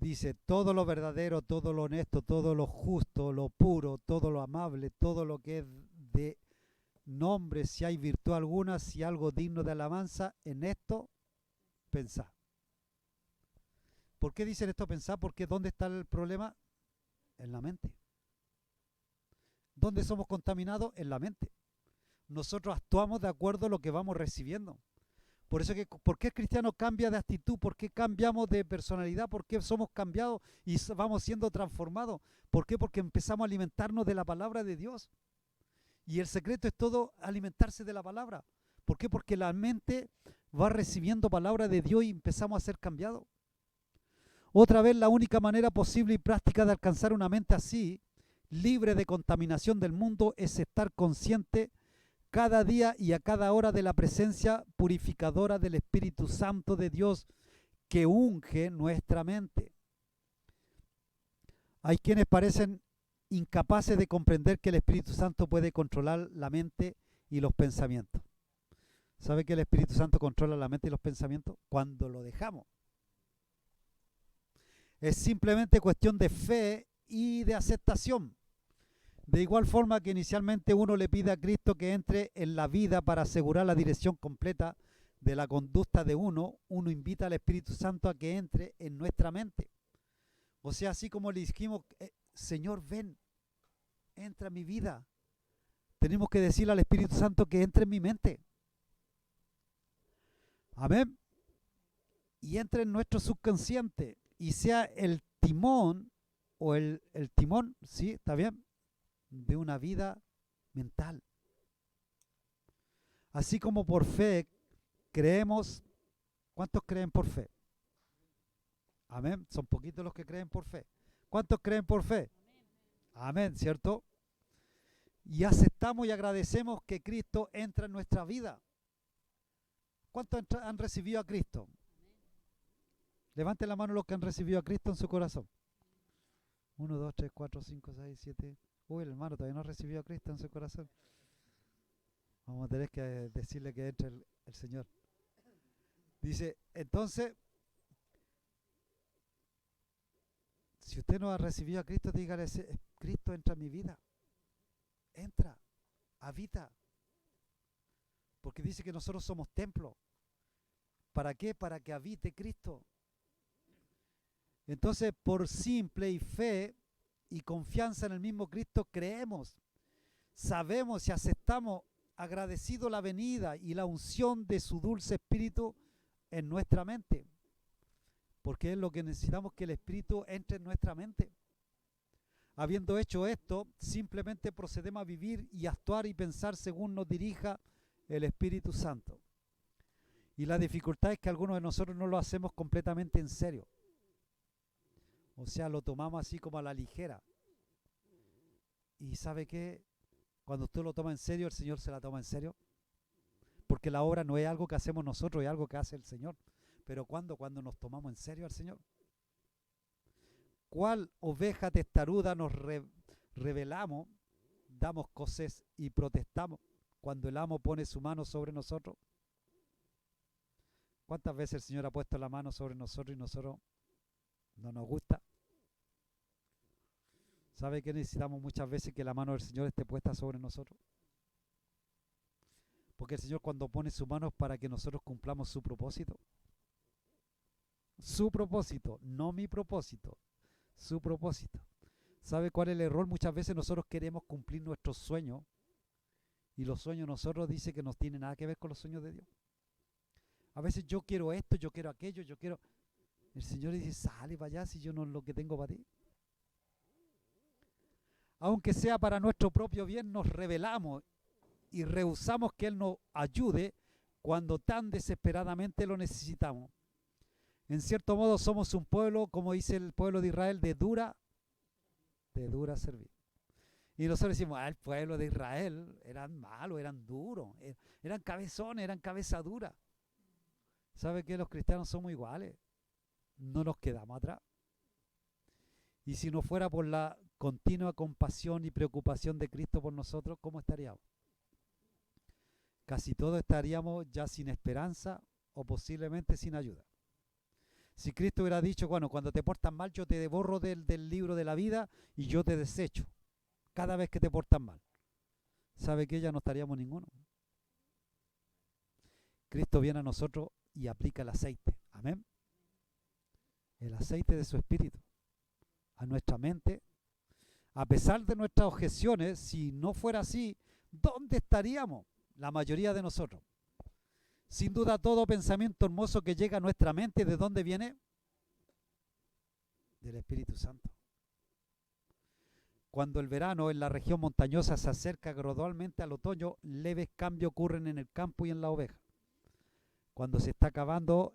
dice todo lo verdadero, todo lo honesto, todo lo justo, lo puro, todo lo amable, todo lo que es de nombre, si hay virtud alguna, si algo digno de alabanza, en esto pensad. ¿Por qué dicen esto pensad? Porque ¿dónde está el problema? En la mente. ¿Dónde somos contaminados? En la mente. Nosotros actuamos de acuerdo a lo que vamos recibiendo. Por eso que, ¿por qué el cristiano cambia de actitud? ¿Por qué cambiamos de personalidad? ¿Por qué somos cambiados y vamos siendo transformados? ¿Por qué? Porque empezamos a alimentarnos de la palabra de Dios. Y el secreto es todo alimentarse de la palabra. ¿Por qué? Porque la mente va recibiendo palabra de Dios y empezamos a ser cambiados. Otra vez, la única manera posible y práctica de alcanzar una mente así, libre de contaminación del mundo, es estar consciente cada día y a cada hora de la presencia purificadora del Espíritu Santo de Dios que unge nuestra mente. Hay quienes parecen incapaces de comprender que el Espíritu Santo puede controlar la mente y los pensamientos. ¿Sabe que el Espíritu Santo controla la mente y los pensamientos? Cuando lo dejamos. Es simplemente cuestión de fe y de aceptación. De igual forma que inicialmente uno le pide a Cristo que entre en la vida para asegurar la dirección completa de la conducta de uno invita al Espíritu Santo a que entre en nuestra mente. O sea, así como le dijimos, Señor, ven, entra en mi vida. Tenemos que decirle al Espíritu Santo que entre en mi mente. Amén. Y entre en nuestro subconsciente y sea el timón o el timón, sí, está bien, de una vida mental. Así como por fe creemos, ¿cuántos creen por fe? Amén, son poquitos los que creen por fe. ¿Cuántos creen por fe? Amén, ¿cierto? Y aceptamos y agradecemos que Cristo entra en nuestra vida. ¿Cuántos han recibido a Cristo? Levanten la mano los que han recibido a Cristo en su corazón. 1, 2, 3, 4, 5, 6, 7. Uy, el hermano todavía no recibió a Cristo en su corazón. Vamos a tener que decirle que entre el Señor. Dice, entonces, si usted no ha recibido a Cristo, dígale, Cristo entra en mi vida. Entra, habita. Porque dice que nosotros somos templo. ¿Para qué? Para que habite Cristo. Entonces, por simple y fe y confianza en el mismo Cristo, creemos, sabemos y aceptamos agradecido la venida y la unción de su dulce Espíritu en nuestra mente. Porque es lo que necesitamos, que el Espíritu entre en nuestra mente. Habiendo hecho esto, simplemente procedemos a vivir y actuar y pensar según nos dirija el Espíritu Santo. Y la dificultad es que algunos de nosotros no lo hacemos completamente en serio. O sea, lo tomamos así como a la ligera. ¿Y sabe qué? Cuando usted lo toma en serio, el Señor se la toma en serio. Porque la obra no es algo que hacemos nosotros, es algo que hace el Señor. Pero ¿cuándo? Cuando nos tomamos en serio al Señor. ¿Cuál oveja testaruda nos rebelamos, damos cosas y protestamos cuando el amo pone su mano sobre nosotros? ¿Cuántas veces el Señor ha puesto la mano sobre nosotros y nosotros no nos gusta? ¿Sabe que necesitamos muchas veces que la mano del Señor esté puesta sobre nosotros? Porque el Señor, cuando pone su mano, es para que nosotros cumplamos su propósito. Su propósito, no mi propósito. Su propósito. ¿Sabe cuál es el error? Muchas veces nosotros queremos cumplir nuestros sueños y los sueños nosotros dicen que no tienen nada que ver con los sueños de Dios. A veces yo quiero esto, yo quiero aquello, yo quiero... El Señor dice, sale para allá si yo no es lo que tengo para ti. Aunque sea para nuestro propio bien, nos rebelamos y rehusamos que Él nos ayude cuando tan desesperadamente lo necesitamos. En cierto modo somos un pueblo, como dice el pueblo de Israel, de dura servir. Y nosotros decimos, el pueblo de Israel eran malos, eran duros, eran cabezones, eran cabeza dura. ¿Sabe que los cristianos somos iguales? No nos quedamos atrás. Y si no fuera por la continua compasión y preocupación de Cristo por nosotros, ¿cómo estaríamos? Casi todos estaríamos ya sin esperanza o posiblemente sin ayuda. Si Cristo hubiera dicho, bueno, cuando te portas mal yo te borro del libro de la vida y yo te desecho cada vez que te portas mal. ¿Sabe que ya no estaríamos ninguno? Cristo viene a nosotros y aplica el aceite. Amén. El aceite de su espíritu a nuestra mente. A pesar de nuestras objeciones, si no fuera así, ¿dónde estaríamos la mayoría de nosotros? Sin duda, todo pensamiento hermoso que llega a nuestra mente, ¿de dónde viene? Del Espíritu Santo. Cuando el verano en la región montañosa se acerca gradualmente al otoño, leves cambios ocurren en el campo y en la oveja. Cuando se está acabando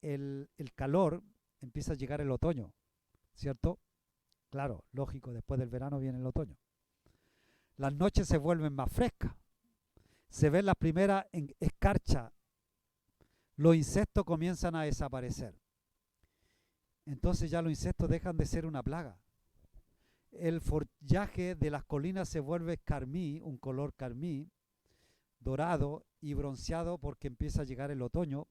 el calor, empieza a llegar el otoño, ¿cierto? Claro, lógico, después del verano viene el otoño. Las noches se vuelven más frescas. Se ven las primeras escarchas. Los insectos comienzan a desaparecer. Entonces ya los insectos dejan de ser una plaga. El follaje de las colinas se vuelve carmí, un color carmí, dorado y bronceado porque empieza a llegar el otoño.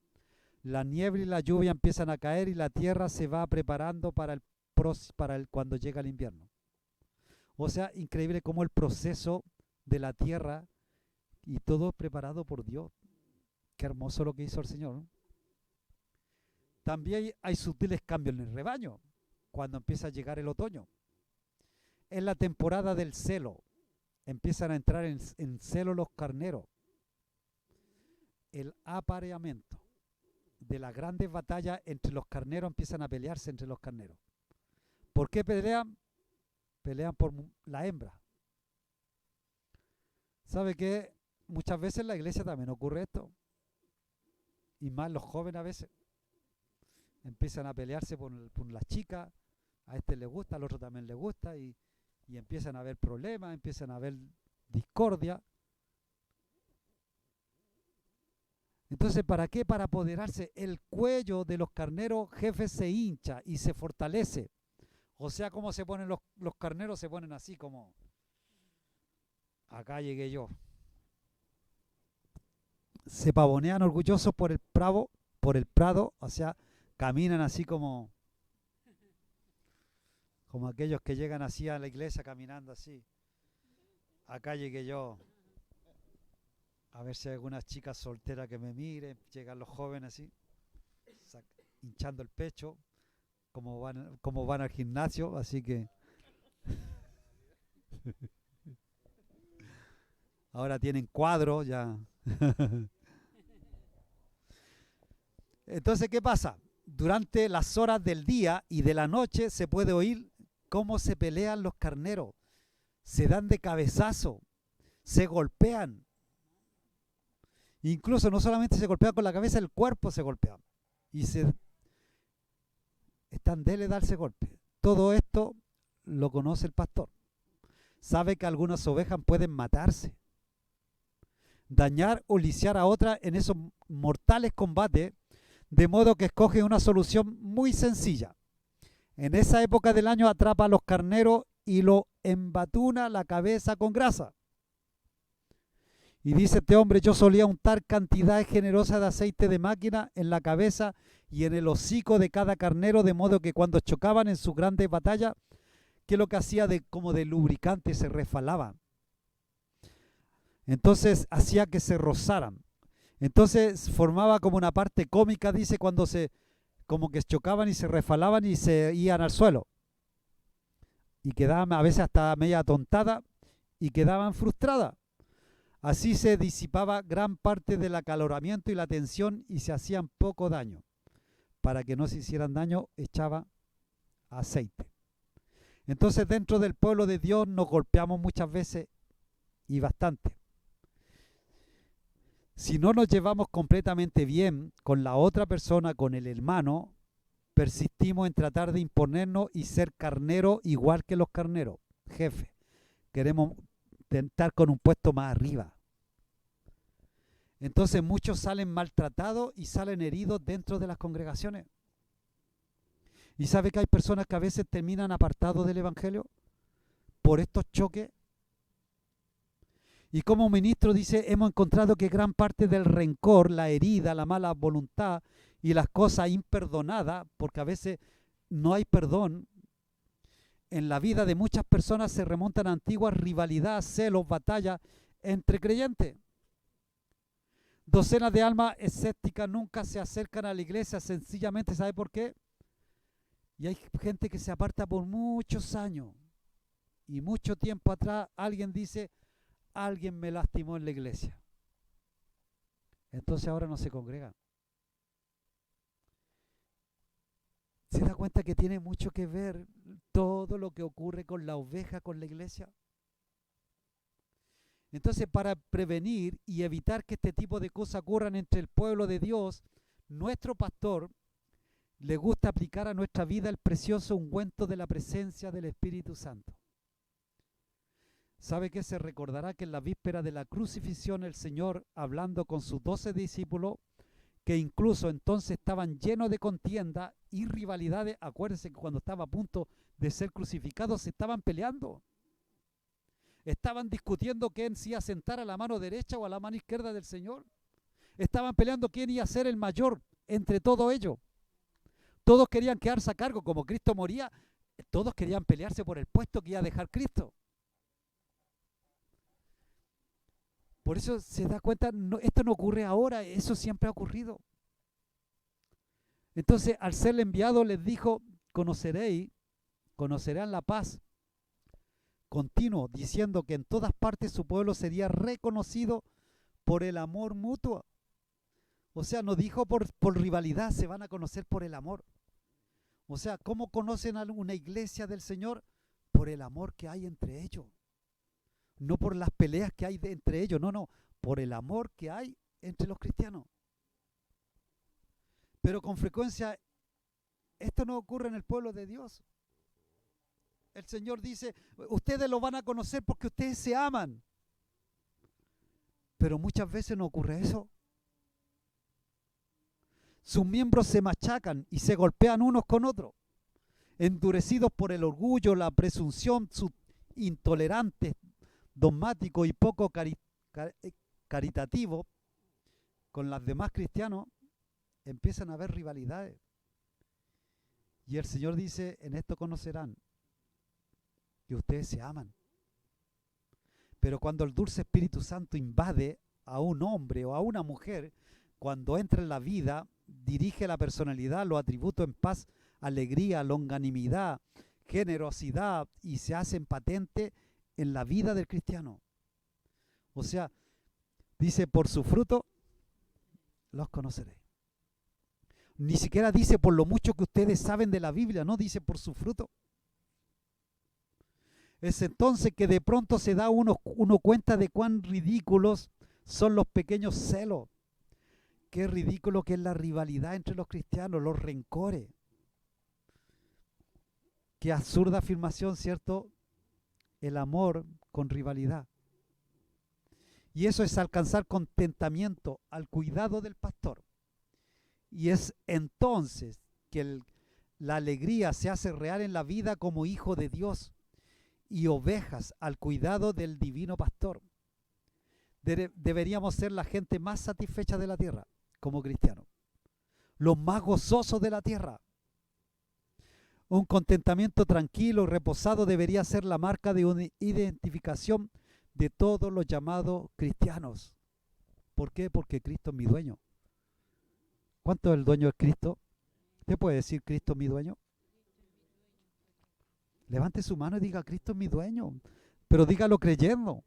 La niebla y la lluvia empiezan a caer y la tierra se va preparando para cuando llega el invierno. O sea, increíble cómo el proceso de la tierra y todo preparado por Dios. Qué hermoso lo que hizo el Señor, ¿no? También hay sutiles cambios en el rebaño cuando empieza a llegar el otoño. Es la temporada del celo. Empiezan a entrar en celo los carneros. El apareamiento de las grandes batallas entre los carneros, empiezan a pelearse entre los carneros. ¿Por qué pelean? Pelean por la hembra. ¿Sabe qué? Muchas veces en la iglesia también ocurre esto. Y más los jóvenes a veces. Empiezan a pelearse por las chicas. A este le gusta, al otro también le gusta. Y empiezan a haber problemas, empiezan a haber discordia. Entonces, ¿para qué? Para apoderarse. El cuello de los carneros jefes se hincha y se fortalece. O sea, ¿cómo se ponen los carneros? Se ponen así como, acá llegué yo. Se pavonean orgullosos por el prado, o sea, caminan así como aquellos que llegan así a la iglesia caminando así. Acá llegué yo. A ver si hay algunas chicas solteras que me miren. Llegan los jóvenes así, hinchando el pecho, como van al gimnasio, así que ahora tienen cuadros ya. Entonces, ¿qué pasa? Durante las horas del día y de la noche se puede oír cómo se pelean los carneros. Se dan de cabezazo, se golpean. Incluso no solamente se golpean con la cabeza, el cuerpo se golpea. Y están de darse golpe. Todo esto lo conoce el pastor. Sabe que algunas ovejas pueden matarse, dañar o lisiar a otras en esos mortales combates, de modo que escoge una solución muy sencilla. En esa época del año atrapa a los carneros y lo embatuna la cabeza con grasa. Y dice este hombre, yo solía untar cantidades generosas de aceite de máquina en la cabeza y en el hocico de cada carnero, de modo que cuando chocaban en sus grandes batallas, que lo que hacía como de lubricante, se resbalaban. Entonces hacía que se rozaran. Entonces formaba como una parte cómica, dice, cuando como que chocaban y se resbalaban y se iban al suelo. Y quedaban a veces hasta media atontada y quedaban frustradas. Así se disipaba gran parte del acaloramiento y la tensión y se hacían poco daño. Para que no se hicieran daño, echaba aceite. Entonces, dentro del pueblo de Dios nos golpeamos muchas veces y bastante. Si no nos llevamos completamente bien con la otra persona, con el hermano, persistimos en tratar de imponernos y ser carnero igual que los carneros, jefe. Queremos tentar con un puesto más arriba. Entonces muchos salen maltratados y salen heridos dentro de las congregaciones. ¿Y sabe que hay personas que a veces terminan apartados del Evangelio por estos choques? Y como ministro dice, hemos encontrado que gran parte del rencor, la herida, la mala voluntad y las cosas imperdonadas, porque a veces no hay perdón, en la vida de muchas personas se remontan a antiguas rivalidades, celos, batallas entre creyentes. Docenas de almas escépticas nunca se acercan a la iglesia, sencillamente, ¿sabe por qué? Y hay gente que se aparta por muchos años. Y mucho tiempo atrás alguien dice, alguien me lastimó en la iglesia. Entonces ahora no se congregan. ¿Se da cuenta que tiene mucho que ver todo lo que ocurre con la oveja, con la iglesia? Entonces, para prevenir y evitar que este tipo de cosas ocurran entre el pueblo de Dios, nuestro pastor le gusta aplicar a nuestra vida el precioso ungüento de la presencia del Espíritu Santo. ¿Sabe qué? Se recordará que en la víspera de la crucifixión el Señor, hablando con sus 12 discípulos, que incluso entonces estaban llenos de contienda y rivalidades. Acuérdense que cuando estaba a punto de ser crucificado se estaban peleando. Estaban discutiendo quién se iba a sentar a la mano derecha o a la mano izquierda del Señor. Estaban peleando quién iba a ser el mayor entre todo ello. Todos querían quedarse a cargo. Como Cristo moría, todos querían pelearse por el puesto que iba a dejar Cristo. Por eso se da cuenta, no, esto no ocurre ahora, eso siempre ha ocurrido. Entonces, al ser enviado, les dijo, conocerán la paz continuo, diciendo que en todas partes su pueblo sería reconocido por el amor mutuo. O sea, no dijo por rivalidad, se van a conocer por el amor. O sea, ¿cómo conocen a una iglesia del Señor? Por el amor que hay entre ellos. No por las peleas que hay entre ellos, no, por el amor que hay entre los cristianos. Pero con frecuencia esto no ocurre en el pueblo de Dios. El Señor dice, ustedes lo van a conocer porque ustedes se aman. Pero muchas veces no ocurre eso. Sus miembros se machacan y se golpean unos con otros, endurecidos por el orgullo, la presunción, sus intolerantes, dogmáticos y poco caritativos con los demás cristianos, empiezan a haber rivalidades. Y el Señor dice, en esto conocerán que ustedes se aman. Pero cuando el dulce Espíritu Santo invade a un hombre o a una mujer, cuando entra en la vida, dirige la personalidad, los atributos en paz, alegría, longanimidad, generosidad, y se hacen patentes en la vida del cristiano. O sea, dice, por su fruto los conoceréis. Ni siquiera dice por lo mucho que ustedes saben de la Biblia, no, dice por su fruto. Es entonces que de pronto se da uno cuenta de cuán ridículos son los pequeños celos. Qué ridículo que es la rivalidad entre los cristianos, los rencores. Qué absurda afirmación, ¿cierto? El amor con rivalidad. Y eso es alcanzar contentamiento al cuidado del pastor. Y es entonces que la alegría se hace real en la vida como hijo de Dios y ovejas al cuidado del divino pastor. Deberíamos ser la gente más satisfecha de la tierra como cristianos, los más gozosos de la tierra. Un contentamiento tranquilo, reposado, debería ser la marca de una identificación de todos los llamados cristianos. ¿Por qué? Porque Cristo es mi dueño. ¿Cuánto es el dueño de Cristo? ¿Usted puede decir Cristo es mi dueño? Levante su mano y diga, Cristo es mi dueño. Pero dígalo creyendo.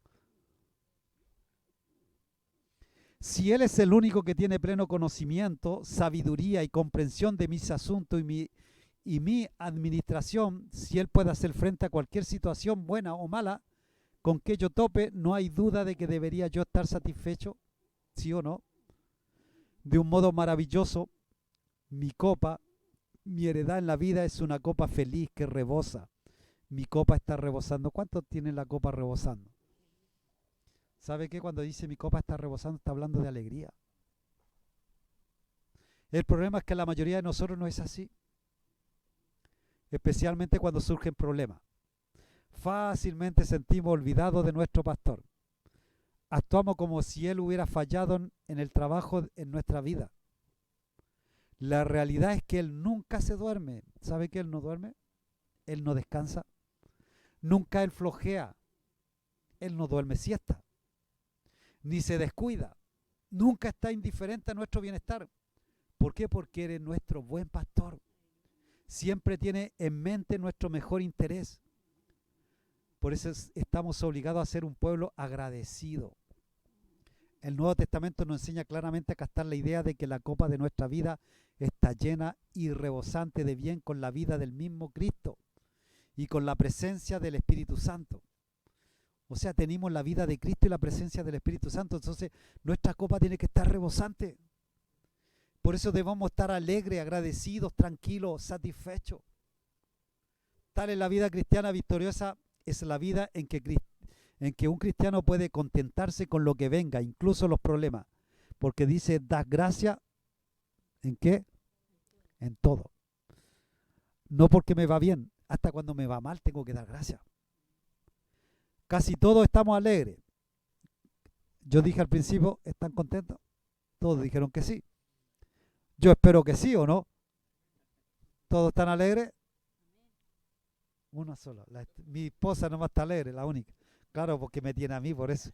Si Él es el único que tiene pleno conocimiento, sabiduría y comprensión de mis asuntos y mi administración, si Él puede hacer frente a cualquier situación buena o mala con que yo tope, no hay duda de que debería yo estar satisfecho, ¿sí o no? De un modo maravilloso, mi copa, mi heredad en la vida es una copa feliz que rebosa. Mi copa está rebosando. ¿Cuántos tienen la copa rebosando? ¿Sabe qué? Cuando dice mi copa está rebosando, está hablando de alegría. El problema es que la mayoría de nosotros no es así. Especialmente cuando surgen problemas. Fácilmente sentimos olvidados de nuestro pastor. Actuamos como si él hubiera fallado en el trabajo en nuestra vida. La realidad es que Él nunca se duerme. ¿Sabe que Él no duerme? Él no descansa. Nunca Él flojea. Él no duerme siesta. Ni se descuida. Nunca está indiferente a nuestro bienestar. ¿Por qué? Porque eres nuestro buen pastor. Siempre tiene en mente nuestro mejor interés. Por eso estamos obligados a ser un pueblo agradecido. El Nuevo Testamento nos enseña claramente a captar la idea de que la copa de nuestra vida está llena y rebosante de bien con la vida del mismo Cristo y con la presencia del Espíritu Santo. O sea, tenemos la vida de Cristo y la presencia del Espíritu Santo. Entonces, nuestra copa tiene que estar rebosante. Por eso debemos estar alegres, agradecidos, tranquilos, satisfechos. Tal es la vida cristiana victoriosa, es la vida en que un cristiano puede contentarse con lo que venga, incluso los problemas. Porque dice, das gracia, ¿en qué? En todo. No porque me va bien, hasta cuando me va mal tengo que dar gracias. Casi todos estamos alegres. Yo dije al principio, ¿están contentos? Todos dijeron que sí. Yo espero que sí, ¿o no? ¿Todos están alegres? Una sola. Mi esposa no más está alegre, la única. Claro, porque me tiene a mí, por eso.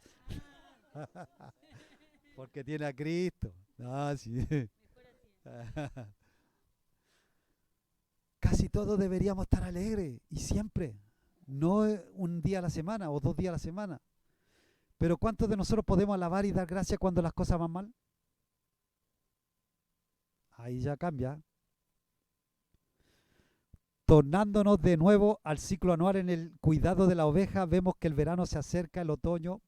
Porque tiene a Cristo. Ah, sí. Casi todos deberíamos estar alegres y siempre. No un día a la semana o 2 días a la semana. Pero ¿cuántos de nosotros podemos alabar y dar gracias cuando las cosas van mal? Ahí ya cambia. Tornándonos de nuevo al ciclo anual en el cuidado de la oveja, vemos que el verano se acerca, el otoño,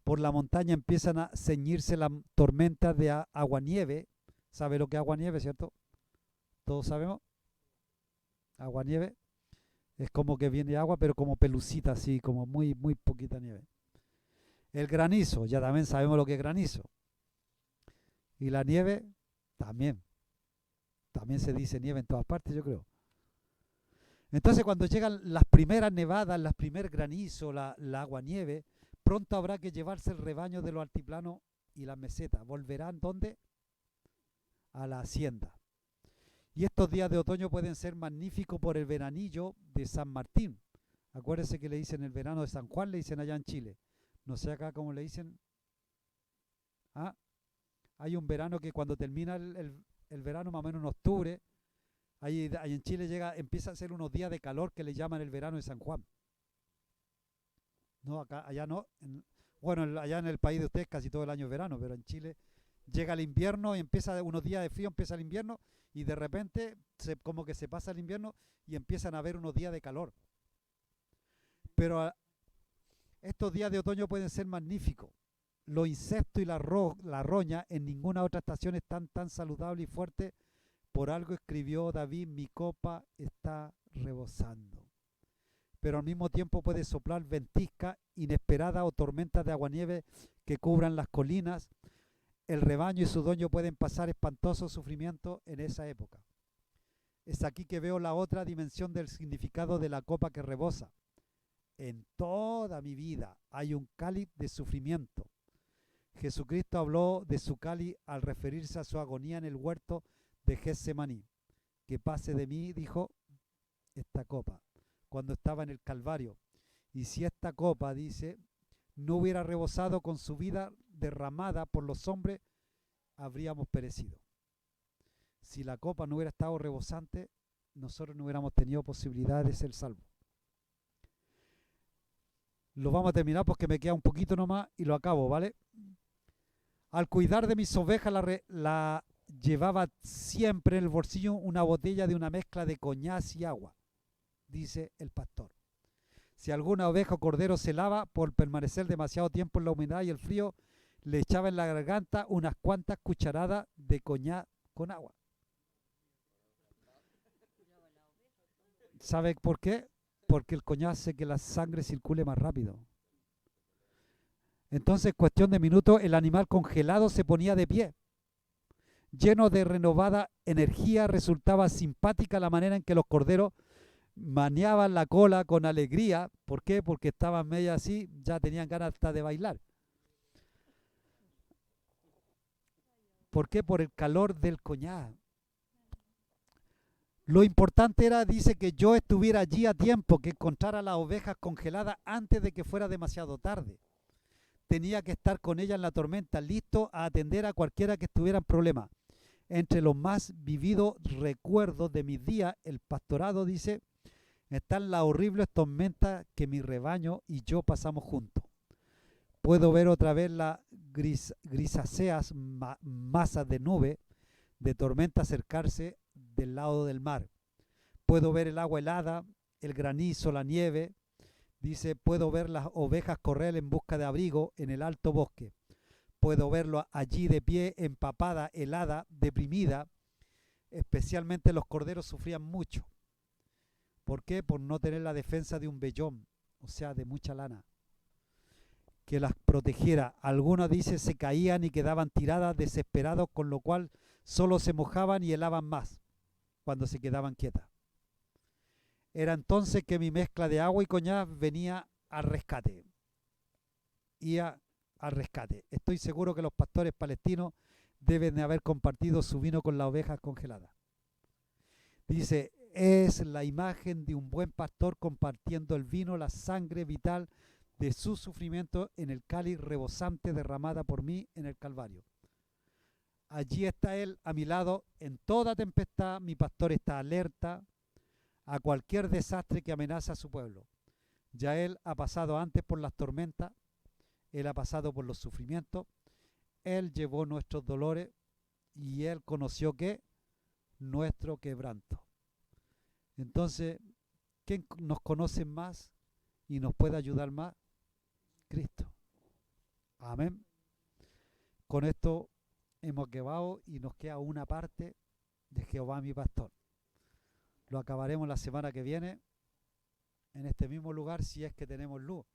por la montaña empiezan a ceñirse las tormentas de aguanieve. ¿Sabe lo que es aguanieve, cierto? ¿Todos sabemos? Aguanieve es como que viene agua, pero como pelucita, así, como muy, muy poquita nieve. El granizo, ya también sabemos lo que es granizo. Y la nieve, también. También se dice nieve en todas partes, yo creo. Entonces, cuando llegan las primeras nevadas, las primeros granizos, la aguanieve, pronto habrá que llevarse el rebaño de los altiplanos y las mesetas. ¿Volverán dónde? A la hacienda. Y estos días de otoño pueden ser magníficos por el veranillo de San Martín. Acuérdense que le dicen el verano de San Juan, le dicen allá en Chile. No sé acá cómo le dicen. Ah, hay un verano que cuando termina el verano, más o menos en octubre, ahí en Chile empieza a ser unos días de calor que le llaman el verano de San Juan. No, acá, allá no. Bueno, allá en el país de ustedes casi todo el año es verano, pero en Chile llega el invierno y empieza unos días de frío, empieza el invierno y de repente como que se pasa el invierno y empiezan a haber unos días de calor. Pero estos días de otoño pueden ser magníficos. Los insectos y la roña en ninguna otra estación están tan saludables y fuertes. Por algo escribió David, mi copa está rebosando. Pero al mismo tiempo puede soplar ventisca inesperada o tormentas de aguanieve que cubran las colinas. El rebaño y su dueño pueden pasar espantosos sufrimientos en esa época. Es aquí que veo la otra dimensión del significado de la copa que rebosa. En toda mi vida hay un cáliz de sufrimiento. Jesucristo habló de su cáliz al referirse a su agonía en el huerto de Getsemaní. Que pase de mí, dijo, esta copa, cuando estaba en el Calvario. Y si esta copa, dice, no hubiera rebosado con su vida derramada por los hombres, habríamos perecido. Si la copa no hubiera estado rebosante, nosotros no hubiéramos tenido posibilidad de ser salvos. Lo vamos a terminar porque me queda un poquito nomás y lo acabo, ¿vale? Al cuidar de mis ovejas, la llevaba siempre en el bolsillo una botella de una mezcla de coñac y agua, dice el pastor. Si alguna oveja o cordero se lava por permanecer demasiado tiempo en la humedad y el frío, le echaba en la garganta unas cuantas cucharadas de coñac con agua. ¿Sabe por qué? Porque el coñac hace que la sangre circule más rápido. Entonces, cuestión de minutos, el animal congelado se ponía de pie. Lleno de renovada energía, resultaba simpática la manera en que los corderos maneaban la cola con alegría. ¿Por qué? Porque estaban medio así, ya tenían ganas hasta de bailar. ¿Por qué? Por el calor del coñac. Lo importante era, dice, que yo estuviera allí a tiempo, que encontrara las ovejas congeladas antes de que fuera demasiado tarde. Tenía que estar con ellas en la tormenta, listo a atender a cualquiera que estuviera en problemas. Entre los más vividos recuerdos de mis días, el pastorado, dice, están las horribles tormentas que mi rebaño y yo pasamos juntos. Puedo ver otra vez las grisáceas masas de nube de tormenta acercarse del lado del mar. Puedo ver el agua helada, el granizo, la nieve. Dice, puedo ver las ovejas correr en busca de abrigo en el alto bosque. Puedo verlo allí de pie, empapada, helada, deprimida. Especialmente los corderos sufrían mucho. ¿Por qué? Por no tener la defensa de un vellón, o sea, de mucha lana, que las protegiera. Algunas, dice, se caían y quedaban tiradas desesperados, con lo cual solo se mojaban y helaban más cuando se quedaban quietas. Era entonces que mi mezcla de agua y coñac venía al rescate. Al rescate. Estoy seguro que los pastores palestinos deben de haber compartido su vino con las ovejas congeladas. Dice, es la imagen de un buen pastor compartiendo el vino, la sangre vital de su sufrimiento en el cáliz rebosante derramada por mí en el Calvario. Allí está Él a mi lado en toda tempestad. Mi pastor está alerta a cualquier desastre que amenaza a su pueblo. Ya Él ha pasado antes por las tormentas, Él ha pasado por los sufrimientos, Él llevó nuestros dolores y Él conoció ¿qué? Nuestro quebranto. Entonces, ¿quién nos conoce más y nos puede ayudar más? Cristo. Amén. Con esto hemos acabado y nos queda una parte de Jehová mi pastor. Lo acabaremos la semana que viene en este mismo lugar si es que tenemos luz,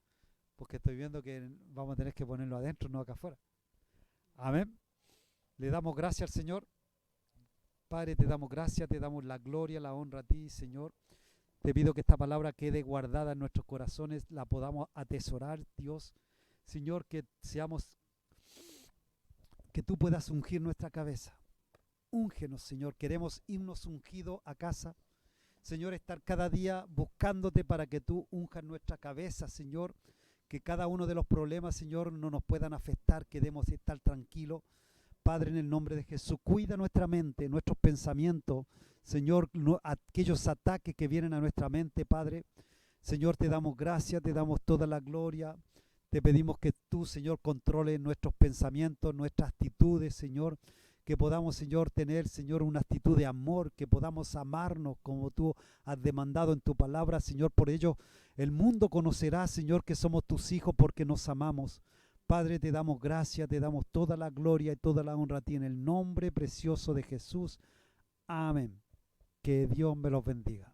porque estoy viendo que vamos a tener que ponerlo adentro, no acá afuera. Amén. Le damos gracias al Señor. Padre, te damos gracias, te damos la gloria, la honra a ti, Señor. Te pido que esta palabra quede guardada en nuestros corazones, la podamos atesorar, Dios. Señor, que tú puedas ungir nuestra cabeza. Úngenos, Señor. Queremos irnos ungidos a casa. Señor, estar cada día buscándote para que tú unjas nuestra cabeza, Señor. Que cada uno de los problemas, Señor, no nos puedan afectar, que debemos estar tranquilos. Padre, en el nombre de Jesús, cuida nuestra mente, nuestros pensamientos, Señor, aquellos ataques que vienen a nuestra mente, Padre. Señor, te damos gracias, te damos toda la gloria. Te pedimos que tú, Señor, controles nuestros pensamientos, nuestras actitudes, Señor. Que podamos, Señor, tener, Señor, una actitud de amor, que podamos amarnos como tú has demandado en tu palabra, Señor. Por ello, el mundo conocerá, Señor, que somos tus hijos porque nos amamos. Padre, te damos gracias, te damos toda la gloria y toda la honra a ti en el nombre precioso de Jesús. Amén. Que Dios me los bendiga.